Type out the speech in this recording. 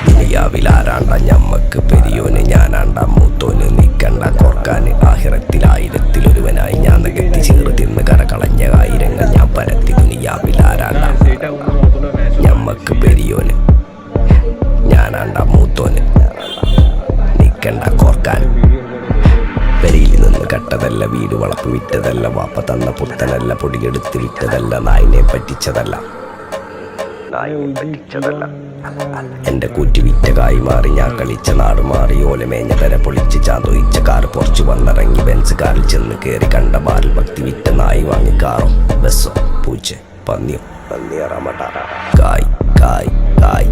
ദുനിയാവിലാരാണ്ട ഞമ്മക്ക് പെരിയോന്, ഞാനാണ്ട മൂത്തോന്. നിക്കണ്ട കോർക്കാന് ആഹിറത്തിൽ ആയിരത്തിലൊരുവനായി ഞാൻ നികത്തി ചീറ് തിന്ന് കരകളഞ്ഞ ആയിരങ്ങൾ ഞാൻ പരത്തി. ദുനിയാവിലാരാണ്ട ഞമ്മക്ക് പെരിയോന്, ഞാനാണ്ട മൂത്തോന്. നിക്കണ്ട കോർക്കാൻ. പെരിയിൽ നിന്ന് കട്ടതല്ല, വീട് വളപ്പ് വിറ്റതല്ല, വാപ്പ തന്ന പുത്തനല്ല, പൊടിയെടുത്ത് വിറ്റതല്ല, നായിനെ പറ്റിച്ചതല്ല. എന്റെ കൂറ്റി വിറ്റ കായി മാറി, ഞാൻ കളിച്ച നാട് മാറി. ഓലമേഞ്ഞ തര പൊളിച്ച് ചാന്തൊയിച്ച കാറ് പൊറച്ചു വന്നിറങ്ങി. ബെൻസ് കാറിൽ ചെന്ന് കയറി കണ്ട ബാറിൽ ഭക്തി വിറ്റ നായി വാങ്ങി കാറോ ബസ്സോ പൂച്ച പന്നിയോ പന്നിയറമട. കായ് കായ് കായ്